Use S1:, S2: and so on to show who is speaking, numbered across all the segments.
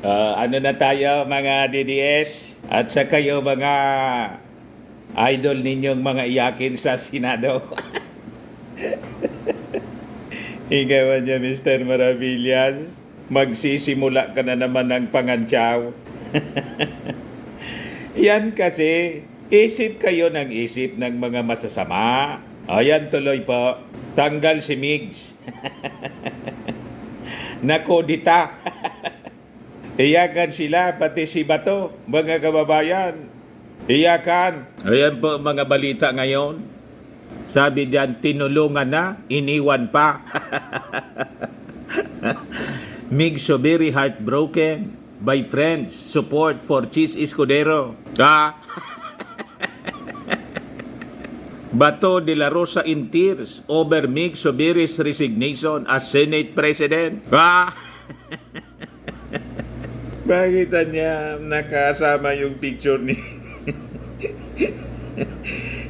S1: Ano na tayo mga DDS at sa kayo mga idol ninyong mga iyakin sa Senado. Ikaw niya Mr. Maravillas, magsisimula ka na naman ng pangantsaw. Yan kasi, isip kayo ng isip ng mga masasama. Ayan tuloy po, tanggal si Migs. Nakodita. Iyakan sila, pati si Bato, mga kababayan. Iyakan. Ayan po mga balita ngayon. Sabi diyan, tinulungan na, iniwan pa. Mig so very heartbroken by friends support for Chis Escudero. Bato de la Rosa in tears over Mig Soberi's resignation as Senate President. Bakit niya nakasama yung picture ni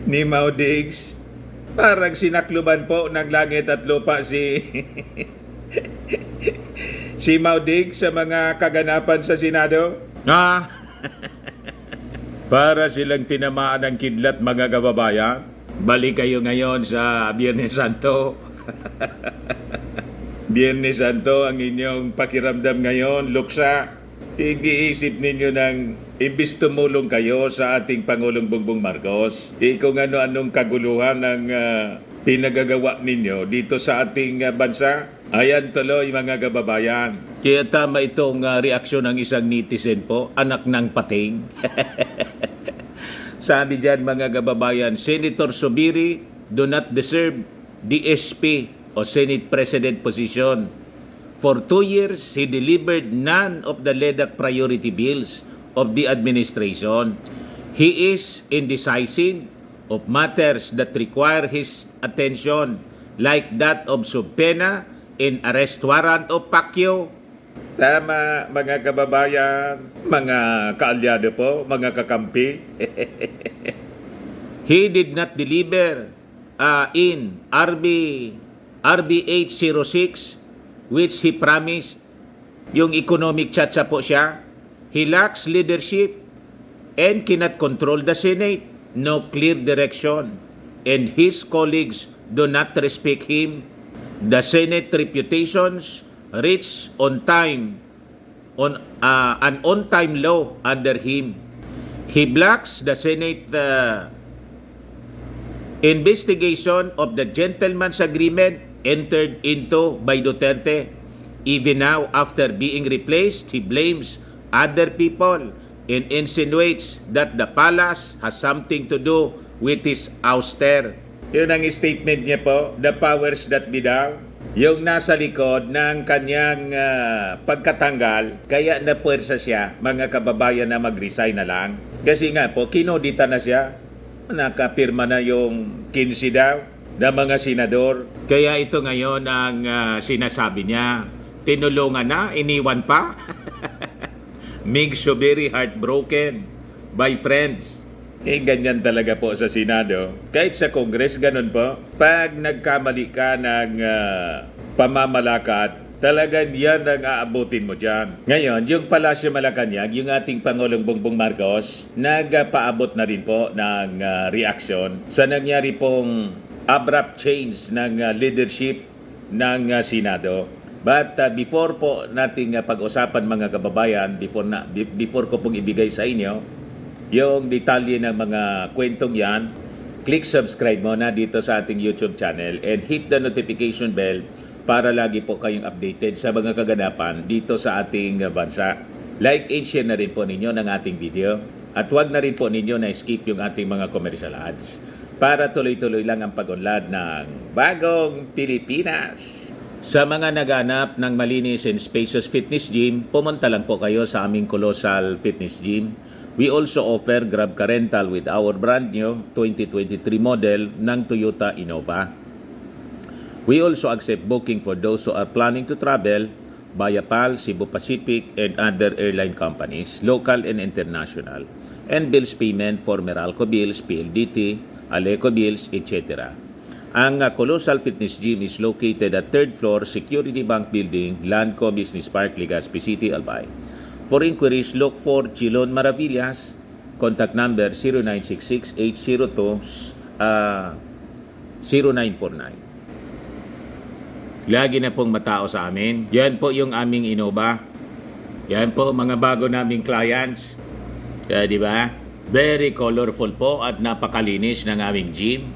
S1: ni Maudigs? Parang sinakluban po ng langit at lupa si si Maudigs sa mga kaganapan sa Senado. Para silang tinamaan ng kidlat mga kababayan. Balik kayo ngayon sa Biyernes Santo. Biyernes Santo ang inyong pakiramdam ngayon, luksa. Sige, isip ninyo ng imbis tumulong kayo sa ating Pangulong Bongbong Marcos, kung ano-anong kaguluhan ang pinagagawa ninyo dito sa ating bansa. Ayan tuloy mga kababayan. Kaya tama itong reaksyon ng isang netizen po, anak ng pating. Sabi diyan mga kababayan, Senator Zubiri do not deserve DSP o Senate President position. For 2 years, he delivered none of the LEDAC priority bills of the administration. He is indecisive of matters that require his attention, like that of subpoena and arrest warrant of Pacquiao. Tama, mga kababayan, mga kaalyado po, mga kakampi. He did not deliver in RB 806, which he promised. Yung economic tsatsa po siya. He lacks leadership and cannot control the Senate. No clear direction. And his colleagues do not respect him. The Senate reputations reach on time on an on-time low under him. He blocks the Senate investigation of the gentleman's agreement entered into by Duterte. Even now, after being replaced, he blames other people and insinuates that the palace has something to do with his ouster. Yun ang statement niya po, the powers that be daw. Yung nasa likod ng kanyang pagkatanggal, kaya napuwersa siya, mga kababayan, na mag-resign na lang. Kasi nga po, kinodita na siya. Nakapirma na yung 15 daw na mga senador. Kaya ito ngayon ang sinasabi niya. Tinulungan na, iniwan pa. Mig so very heartbroken by friends. Ganyan talaga po sa Senado. Kahit sa Congress, ganun po. Pag nagkamali ka ng pamamalakad, talagang yan ang aabutin mo dyan. Ngayon, yung Palasyo Malacanang, yung ating Pangulong Bongbong Marcos, nagpaabot na rin po ng reaksyon sa nangyari pong abrupt change ng leadership ng Senado. But before po nating pag-usapan mga kababayan, before ko pong ibigay sa inyo yung detalye ng mga kwentong yan, click subscribe muna dito sa ating YouTube channel and hit the notification bell para lagi po kayong updated sa mga kaganapan dito sa ating bansa. Like and share na rin po ninyo ng ating video at huwag na rin po ninyo na skip yung ating mga commercial ads para tuloy-tuloy lang ang pag-unlad ng bagong Pilipinas. Sa mga naghanap ng malinis and spacious fitness gym, pumunta lang po kayo sa aming Colossal Fitness Gym. We also offer Grab Car Rental with our brand new 2023 model ng Toyota Innova. We also accept booking for those who are planning to travel via PAL, Cebu Pacific, and other airline companies, local and international, and bills payment for Meralco bills, PLDT, Aleco bills, etc. Ang Colossal Fitness Gym is located at 3rd floor Security Bank Building, Landco Business Park, Legazpi City, Albay. For inquiries, look for Chilon Maravillas. Contact number 0966-802-0949. Lagi na pong matao sa amin. Yan po yung aming Innova. Yan po mga bago naming clients. Kaya di ba? Very colorful po at napakalinis ng aming gym.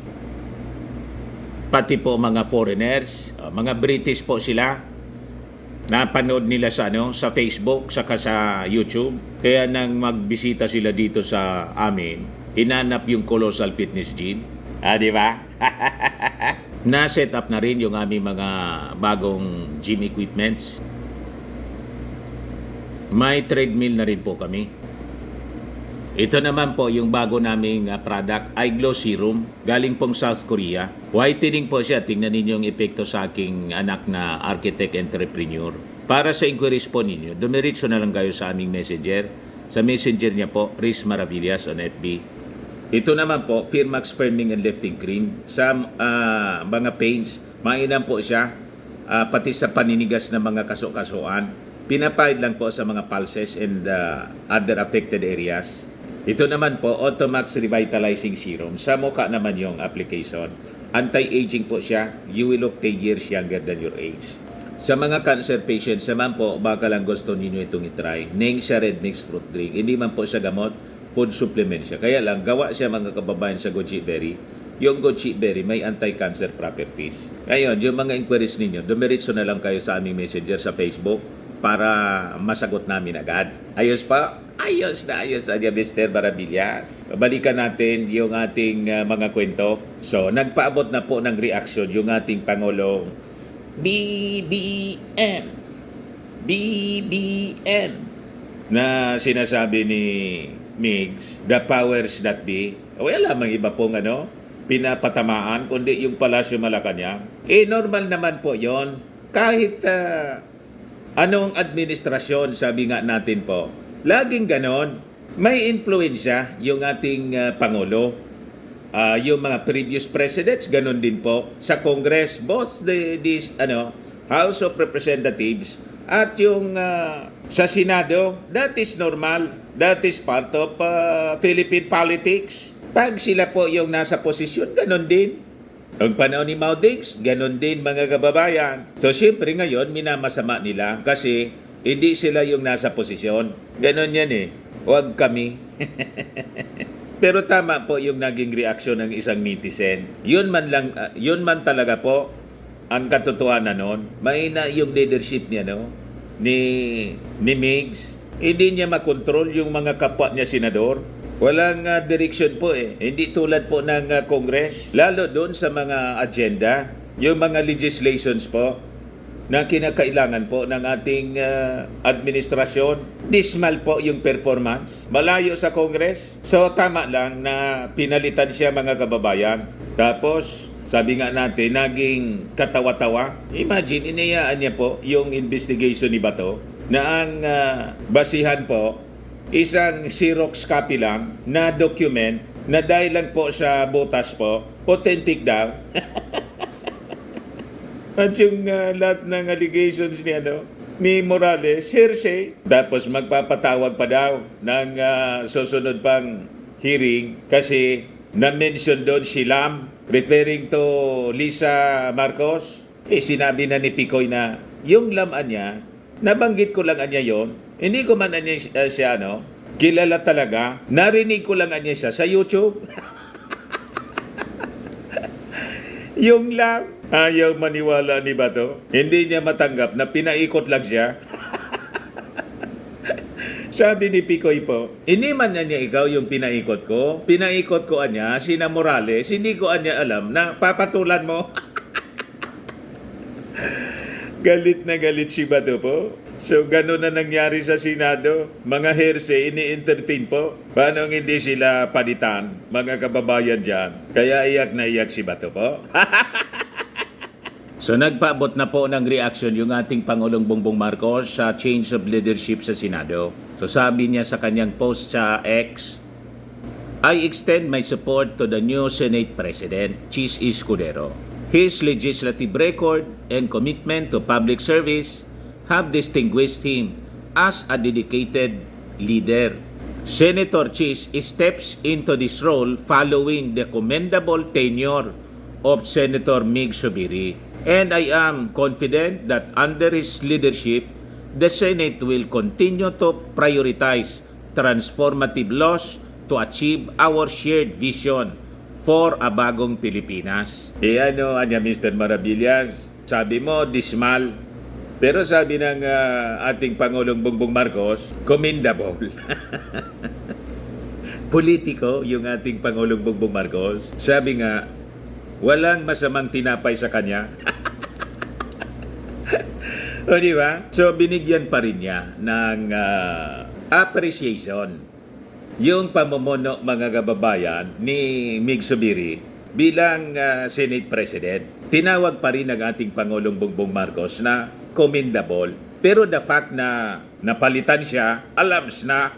S1: Pati po mga foreigners, mga British po sila. Napanood nila sa Facebook saka sa YouTube. Kaya nang magbisita sila dito sa amin, inanap yung Colossal Fitness Gym. Di ba? Na-set up na rin yung aming mga bagong gym equipments. May treadmill na rin po kami. Ito naman po yung bago naming product, iGlow Serum, galing pong South Korea. Whitening po siya, tingnan ninyo yung epekto sa aking anak na architect entrepreneur. Para sa inquiries po ninyo, dumiritso na lang kayo sa aming messenger. Sa messenger niya po, Riz Maravillas on FB. Ito naman po, Firmax Firming and Lifting Cream. Sa mga pains, mainam po siya, pati sa paninigas ng mga kaso-kasuan. Pinapahid lang po sa mga pulses and other affected areas. Ito naman po, Automax Revitalizing Serum. Sa mukha naman yung application. Anti-aging po siya. You will look 10 years younger than your age. Sa mga cancer patients naman po, baka lang gusto ninyo itong itry. Nengxia Red Mix Fruit Drink. Hindi man po siya gamot, food supplement siya. Kaya lang, gawa siya mga kababayan sa goji berry. Yung goji berry may anti-cancer properties. Ngayon, yung mga inquiries ninyo, dumiritso na lang kayo sa aming messenger sa Facebook para masagot namin agad. Ayos pa? Ayos na Mr. Maravillas. Balikan natin yung ating mga kwento. So, nagpaabot na po ng reaction yung ating Pangulong BBM na sinasabi ni Migs, the powers that be. Wala lamang iba pong pinapatamaan, kundi yung Palasyo Malacanang. Normal naman po yon. Kahit anong administrasyon, sabi nga natin po, laging ganon. May influensya yung ating Pangulo. Yung mga previous presidents, ganon din po. Sa Congress, both the House of Representatives at yung sa Senado, that is normal. That is part of Philippine politics. Pag sila po yung nasa posisyon, ganon din. Ang panahon ni Mao Diggs, ganon din mga kababayan. So, siyempre ngayon, minamasama nila kasi hindi sila yung nasa posisyon. Ganon yan eh. Huwag kami. Pero tama po yung naging reaksyon ng isang netizen. Yun man talaga po ang katotohanan noon. Mahina yung leadership niya ni Migs. Hindi niya makontrol yung mga kapwa niya senador. Walang direction po eh. Hindi tulad po ng Congress. Lalo doon sa mga agenda, yung mga legislations po na kinakailangan po ng ating administrasyon. Dismal po yung performance. Malayo sa Congress. So tama lang na pinalitan siya mga kababayan. Tapos sabi nga natin, naging katawa-tawa. Imagine, inayaan niya po yung investigation ni Bato na ang basihan po isang Xerox copy lang na document na dahil lang po sa botas po, authentic daw. At yung lahat ng allegations ni Morales, hearsay. Tapos magpapatawag pa daw ng susunod pang hearing kasi na-mention doon si Lam referring to Lisa Marcos. Sinabi na ni Picoy na yung Lam niya, nabanggit ko lang niya yon. Hindi ko man siya kilala talaga. Narinig ko lang niya siya sa YouTube. Yung Lam, ayaw maniwala ni Bato. Hindi niya matanggap na pinaikot lang siya. Sabi ni Picoy po, hindi man niya ikaw yung pinaikot ko. Pinaikot ko niya, sina Morales, hindi ko niya alam na papatulan mo. Galit na galit si Bato po. So, gano'n na nangyari sa Senado. Mga hearsay, ini-entertain po. Paano hindi sila palitan, mga kababayan dyan? Kaya iyak na iyak si Bato po. So, nagpaabot na po ng reaction yung ating Pangulong Bongbong Marcos sa change of leadership sa Senado. So, sabi niya sa kanyang post sa X, I extend my support to the new Senate President, Chis Escudero. His legislative record and commitment to public service have distinguished him as a dedicated leader. Senator Chis steps into this role following the commendable tenure of Senator Mig Zubiri. And I am confident that under his leadership, the Senate will continue to prioritize transformative laws to achieve our shared vision for a bagong Pilipinas. Ano, Mr. Maravillas, sabi mo, dismal. Pero sabi ng ating Pangulong Bongbong Marcos, commendable. Politiko yung ating Pangulong Bongbong Marcos. Sabi nga, walang masamang tinapay sa kanya. O di ba? So binigyan pa rin niya ng appreciation yung pamumuno, mga kababayan, ni Mig Zubiri bilang Senate President. Tinawag pa rin ng ating Pangulong Bongbong Marcos na commendable. Pero the fact na napalitan siya, alams na.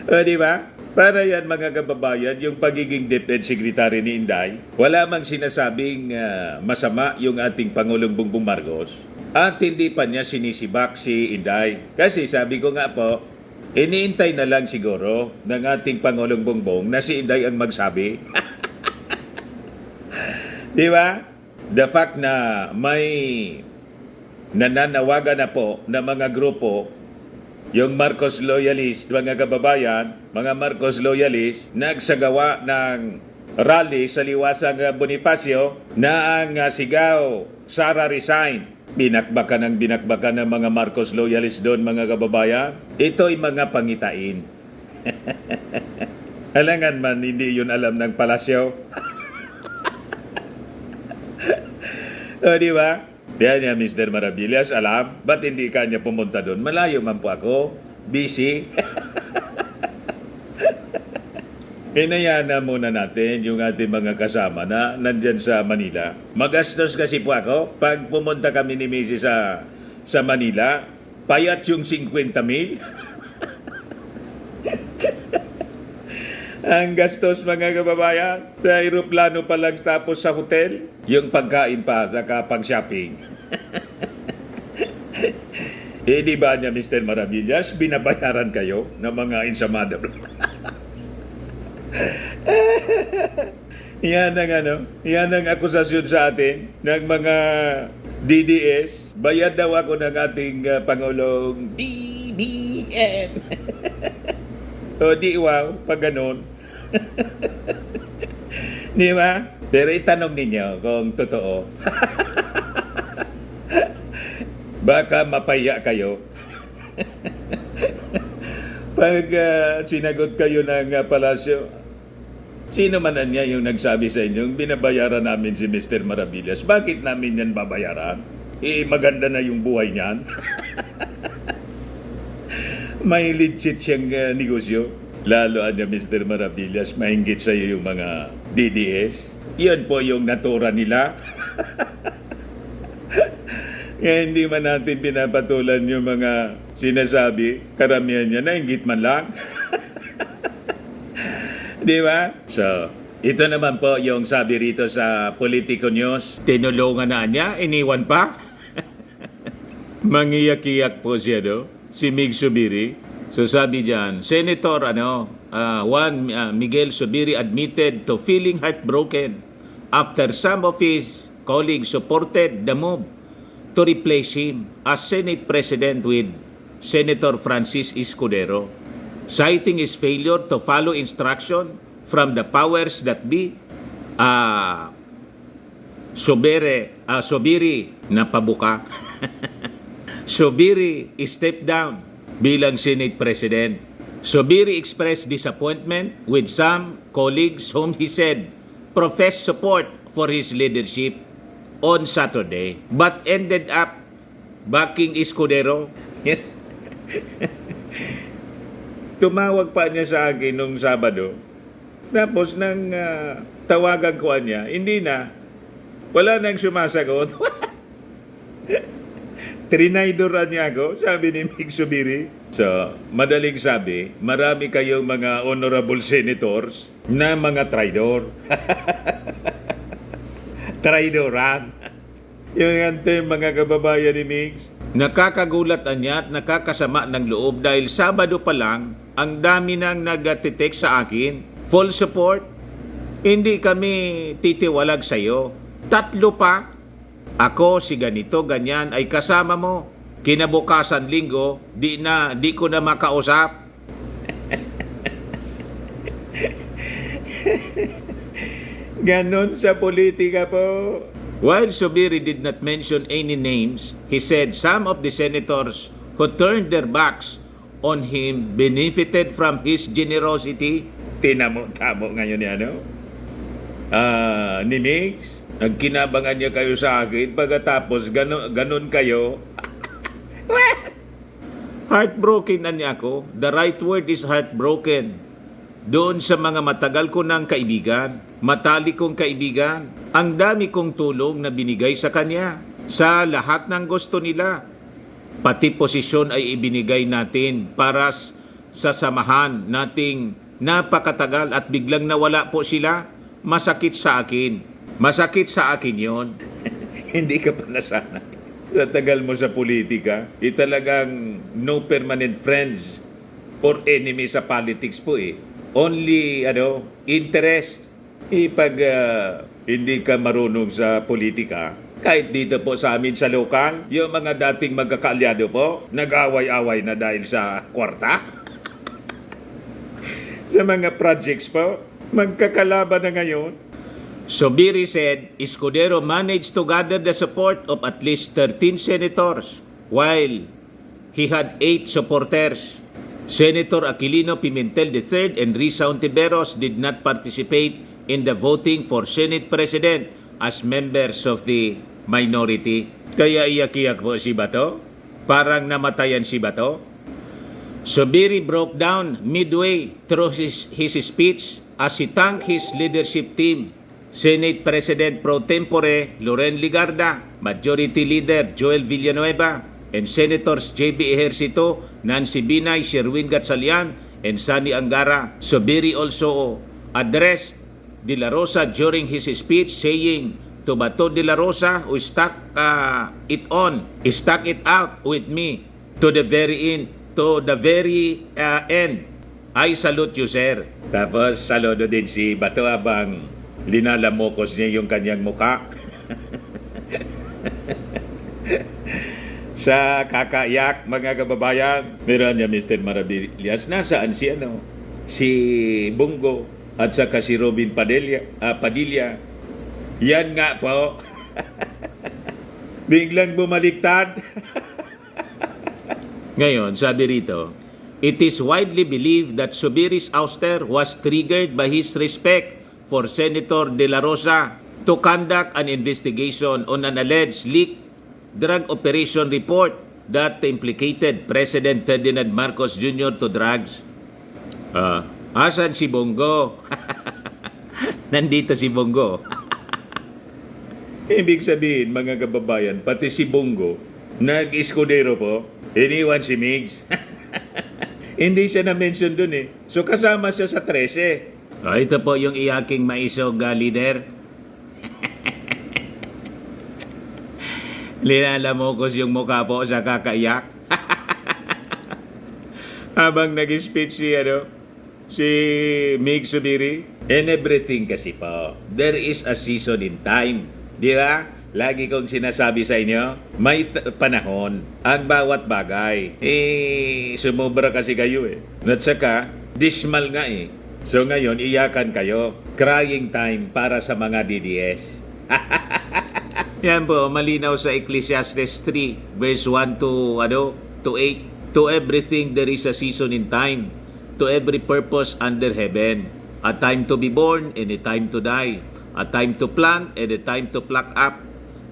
S1: O di ba? Para yan, mga kababayan, yung pagiging Defense Secretary ni Inday, wala mang sinasabing masama yung ating Pangulong Bongbong Marcos. At hindi pa niya sinisibak si Inday. Kasi sabi ko nga po, iniintay na lang siguro ng ating Pangulong Bongbong na si Inday ang magsabi. Di ba? The fact na may nananawagan na po na mga grupo, yung Marcos Loyalist, mga kababayan, mga Marcos Loyalist, nagsagawa ng rally sa liwasang Bonifacio na ang sigaw, Sara resign. Binakbakan ng mga Marcos Loyalist doon, mga kababayan. Ito'y mga pangitain. Alangan man, hindi yun alam ng palasyo. O, di ba? Yan niya, Mr. Maravillas, alam. Ba't hindi ka niya pumunta doon? Malayo man po ako. Busy. Hinayaan na muna natin yung ating mga kasama na nandyan sa Manila. Magastos kasi po ako. Pag pumunta kami ni Mrs. sa Manila, payat yung 50,000. Ang gastos, mga kababayan, sa aeroplano pa lang tapos sa hotel, yung pagkain pa saka pang-shopping. Di ba niya, Mr. Maravillas, binabayaran kayo ng mga insamada? Yan ang akusasyon sa atin ng mga DDS. Bayad daw ako ng ating Pangulong DBM. O di wow, pag ganun. Di ba? Pero itanong ninyo kung totoo. Baka mapaya kayo. Pag sinagot kayo ng palasyo, sino man niya yung nagsabi sa inyo, binabayaran namin si Mr. Maravillas. Bakit namin yan babayaran? Maganda na yung buhay niyan. May legit siyang negosyo. Lalo niya, Mr. Maravillas, mahinggit sa iyo yung mga DDS. Yan po yung natura nila. Kaya hindi man natin pinapatulan yung mga sinasabi, karamihan niya, nahinggit man lang. Di ba? So, ito naman po yung sabi rito sa Politico News. Tinulungan na niya, iniwan pa. Mangiyak-iyak po siya, no? Si Mig Zubiri. So sabi diyan, Senator Juan Miguel Zubiri admitted to feeling heartbroken after some of his colleagues supported the move to replace him as Senate President with Senator Francis Escudero, citing his failure to follow instruction from the powers that be. Zubiri na pabuka. Zubiri stepped down bilang Senate President. Zubiri expressed disappointment with some colleagues whom he said professed support for his leadership on Saturday but ended up backing Escudero. Tumawag pa niya sa akin nung Sabado. Tapos nang tawagan ko niya, hindi na. Wala nang sumasagot. Trinaydoran niya ako, sabi ni Mig Zubiri. So, madaling sabi, marami kayong mga honorable senators na mga traidor. Traidoran. Yung term, mga kababayan ni Migs, Nakakagulat niya at nakakasama ng loob dahil Sabado pa lang, ang dami nang nag-text sa akin. Full support. Hindi kami titiwalag sa iyo. 3 pa. Ako si ganito, ganyan ay kasama mo. Kinabukasan linggo, di ko na makausap. Ganon sa politika po. While Zubiri did not mention any names, he said some of the senators who turned their backs on him benefited from his generosity. Tinamo-tamo ngayon ni ni Mix. Nagkinabangan niya kayo sa akin, pagkatapos ganon kayo. Heartbroken na niya ako. The right word is heartbroken. Doon sa mga matagal ko ng kaibigan, matalik kong kaibigan, ang dami kong tulong na binigay sa kanya sa lahat ng gusto nila. Pati posisyon ay ibinigay natin para sa samahan nating napakatagal at biglang nawala po sila. Masakit sa akin. Masakit sa akin yon. Hindi ka pa nasanay. Sa tagal mo sa politika, talagang no permanent friends or enemy sa politics po eh. Only interest. Pag hindi ka marunong sa politika, kahit dito po sa amin sa lokal, yung mga dating magkakaalyado po, nag-away-away na dahil sa kwarta. Sa mga projects po, magkakalaban na ngayon. Zubiri said, Escudero managed to gather the support of at least 13 senators, while he had 8 supporters. Senator Aquilino Pimentel III and Risa Ontiveros did not participate in the voting for Senate President as members of the minority. Kaya iyak-iyak po si Bato? Parang namatayan si Bato? Zubiri broke down midway through his speech as he thanked his leadership team, Senate President Pro Tempore Loren Ligarda, Majority Leader Joel Villanueva, and Senators J.B. Ejercito, Nancy Binay, Sherwin Gatchalian, and Sani Angara. Zubiri also addressed De La Rosa during his speech, saying to Bato De La Rosa, who stuck it out with me to the very end. I salute you, sir. Tapos saludo din si Bato habang linalamokos niya yung kanyang mukha. Sa kakaiyak, mga kababayan, meron niya Mr. Maravillas. Nasaan si Bongo at saka si Robin Padilla. Yan nga po. Biglang bumaliktad. Ngayon, sabi rito, it is widely believed that Zubiri's ouster was triggered by his respect for Senator De La Rosa to conduct an investigation on an alleged leaked drug operation report that implicated President Ferdinand Marcos Jr. to drugs. Asan si Bongo? Nandito si Bongo. Ibig sabihin, mga kababayan, pati si Bongo, nag-Escudero po, iniwan si Migs. Hindi siya na-mention dun eh. So kasama siya sa 13. Ito po yung iyaking maisog leader. Linalamokos yung mukha po sa kakaiyak. Habang nag-speech si Mig Zubiri. And everything kasi po, there is a season in time. Di ba? Lagi kong sinasabi sa inyo, may panahon ang bawat bagay. Sumobra kasi kayo eh. At saka, dismal nga eh. So ngayon, iyakan kayo. Crying time para sa mga DDS. Yan po, malinaw sa Ecclesiastes 3, verse 1 to 8. To everything there is a season in time, to every purpose under heaven. A time to be born and a time to die. A time to plant and a time to pluck up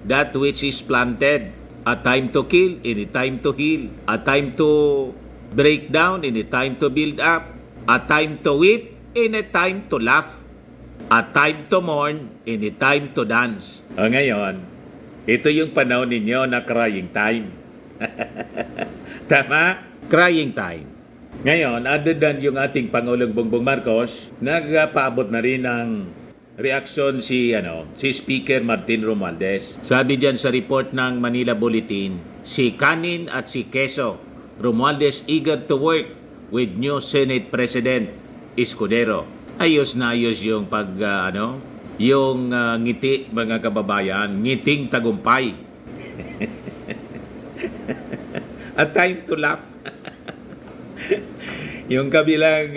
S1: that which is planted. A time to kill and a time to heal. A time to break down and a time to build up. A time to weep and a time to laugh. A time to mourn and a time to dance. Ngayon, ito yung panahon ninyo na crying time. Tama? Crying time. Ngayon, other than yung ating Pangulong Bongbong Marcos, nagpaabot na rin ng reaksyon si Speaker Martin Romualdez. Sabi diyan sa report ng Manila Bulletin, si Canin at si Quezon, Romualdez eager to work with new Senate President Escudero. Ayos na ayos yung yung ngiti, mga kababayan, ngiting tagumpay. A time to laugh. Yung kabilang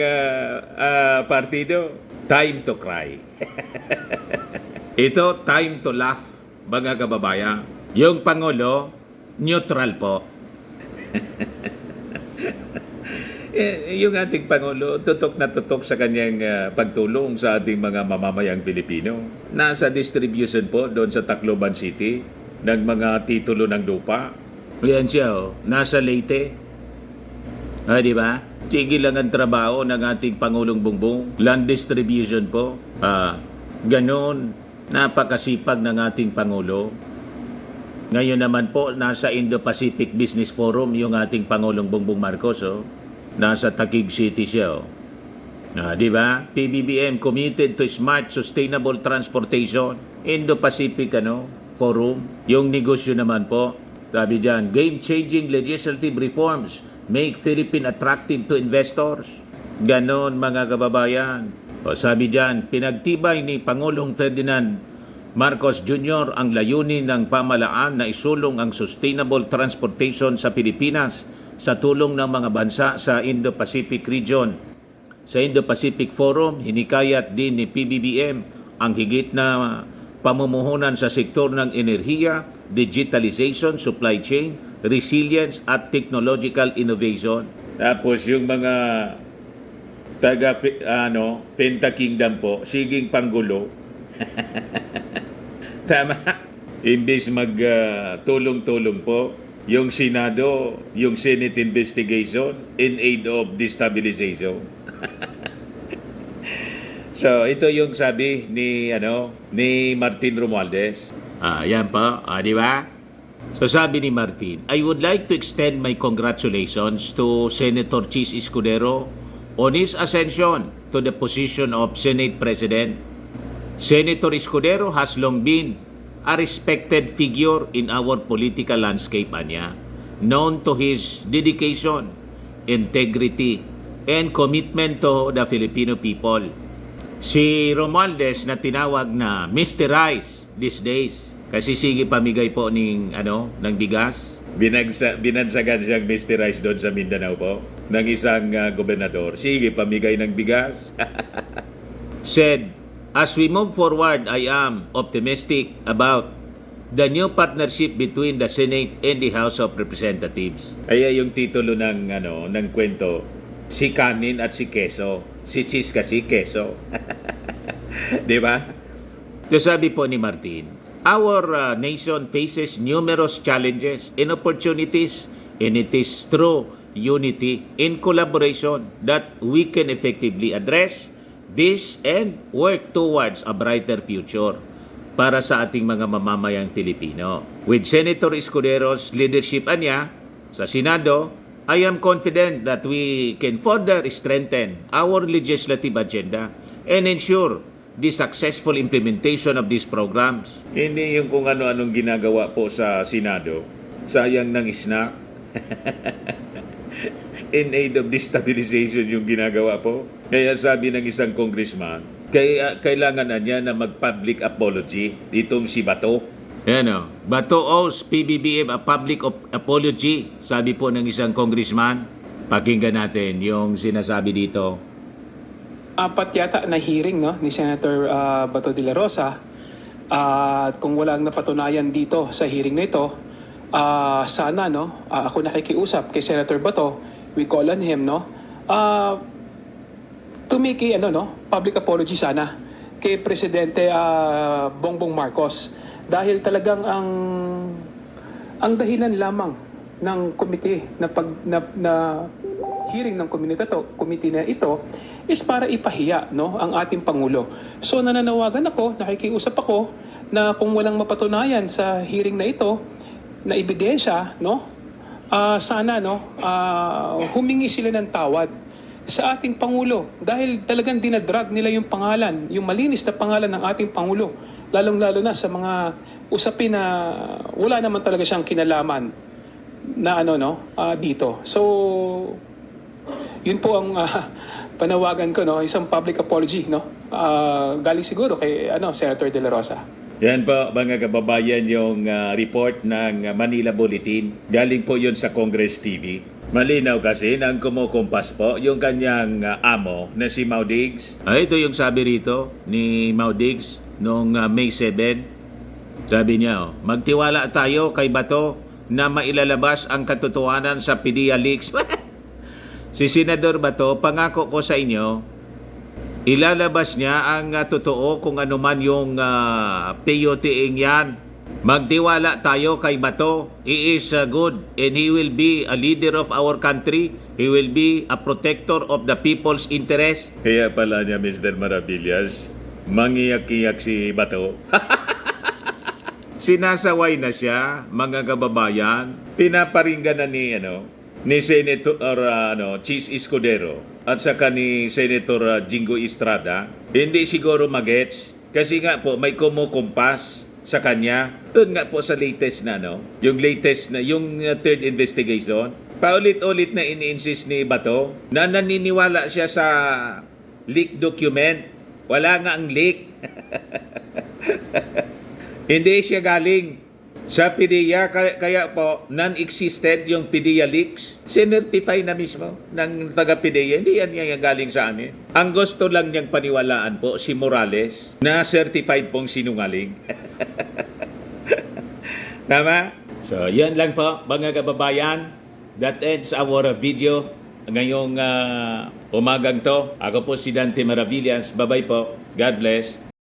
S1: partido, time to cry. Ito, time to laugh, mga kababayan. Yung Pangulo, neutral po. Yung ating Pangulo, tutok na tutok sa kanyang pagtulong sa ating mga mamamayang Pilipino. Nasa distribution po doon sa Tacloban City ng mga titulo ng lupa. Yan siya, nasa Leyte. Di ba? Tigil lang ang trabaho ng ating Pangulong Bongbong. Land distribution po. Ganon. Napakasipag ng ating Pangulo. Ngayon naman po, nasa Indo-Pacific Business Forum yung ating Pangulong Bongbong Marcos. Nasa Taguig City siya. Di ba? PBBM committed to smart, sustainable transportation. Indo-Pacific Forum. Yung negosyo naman po, sabi dyan, game-changing legislative reforms make Philippines attractive to investors. Ganon, mga kababayan. Sabi dyan, pinagtibay ni Pangulong Ferdinand Marcos Jr. ang layunin ng pamahalaan na isulong ang sustainable transportation sa Pilipinas sa tulong ng mga bansa sa Indo-Pacific region. Sa Indo-Pacific Forum, hinikayat din ni PBBM ang higit na pamumuhunan sa sektor ng enerhiya, digitalization, supply chain, resilience at technological innovation. Tapos yung mga taga Penta Kingdom po, siging panggulo. Tama. Imbis tulong-tulong po, yung Senado, yung Senate investigation in aid of destabilization. So, ito yung sabi ni Martin Romualdez. Yan pa, di ba? So, sabi ni Martin, I would like to extend my congratulations to Senator Chis Escudero on his ascension to the position of Senate President. Senator Escudero has long been a respected figure in our political landscape, known to his dedication, integrity, and commitment to the Filipino people. Si Romualdez na tinawag na Mr. Rice these days kasi sige pamigay po ng bigas. Binansagan siyang Mr. Rice doon sa Mindanao po ng isang gobernador. Sige pamigay ng bigas. Said, as we move forward, I am optimistic about the new partnership between the Senate and the House of Representatives. Kaya yung titulo ng kwento, si Canin at si Quezon. Si Chis kasi Quezon. Di ba? So sabi po ni Martin, our nation faces numerous challenges and opportunities, and it is through unity and collaboration that we can effectively address this and work towards a brighter future para sa ating mga mamamayang Filipino. With Senator Escudero's leadership sa Senado, I am confident that we can further strengthen our legislative agenda and ensure the successful implementation of these programs. Hindi yung kung ano-anong ginagawa po sa Senado. Sayang ng snack. In aid of destabilization yung ginagawa po. Kaya sabi ng isang congressman, kailangan na niya na mag-public apology ditong si Bato. Bato owes PBBM a public apology, sabi po ng isang congressman. Pakinggan natin yung sinasabi dito.
S2: Apat yata na hearing ni Senator Bato de la Rosa. At kung walang napatunayan dito sa hearing na ito, sana ako nakikiusap kay Senator Bato, we call on him to make public apology sana kay Presidente Bongbong Marcos. Dahil talagang ang dahilan lamang ng komite na hearing ng committee na ito is para ipahiya ang ating Pangulo. So nananawagan ako, nakikiusap ako na kung walang mapatunayan sa hearing na ito na ebidensya, sana humingi sila ng tawad sa ating Pangulo dahil talagang dinadrag nila yung pangalan, yung malinis na pangalan ng ating Pangulo, lalong-lalo na sa mga usapin na wala naman talaga siyang kinalaman na dito. So, yun po ang panawagan ko, isang public apology, galing siguro kay Senator De La Rosa.
S1: Yan po mga kababayan yung report ng Manila Bulletin. Galing po yun sa Congress TV. Malinaw kasi nang kumukumpas po yung kanyang amo na si Mau Diggs. Ito yung sabi rito ni Mau Diggs noong May 7. Sabi niya, magtiwala tayo kay Bato na mailalabas ang katotohanan sa PDEA leaks. Si Senador Bato, pangako ko sa inyo, ilalabas niya ang totoo kung ano man yung PUTing yan. Magtiwala tayo kay Bato. He is good and he will be a leader of our country. He will be a protector of the people's interest. Kaya pala niya, Mr. Maravillas, mangiyak-iyak si Bato. Sinasaway na siya, mga kababayan. Pinaparinggan na ni Senator Chis Escudero at saka ni Senator Jingo Estrada. Hindi siguro magets kasi nga po may kumukumpas sa kanya. Doon nga po sa latest na yung latest na yung third investigation. Paulit-ulit na ini-insist ni Bato na naniniwala siya sa leak document. Wala nga ang leak. Hindi siya galing sa PDEA, kaya po non-existent yung PDEA leaks. Sinertify na mismo ng taga-PDEA. Hindi yan galing sa amin. Ang gusto lang niyang paniwalaan po si Morales na certified pong sinungaling. Tama? So, yan lang po mga kababayan. That ends our video ngayong umagang to. Ako po si Dante Maravillas. Bye-bye po. God bless.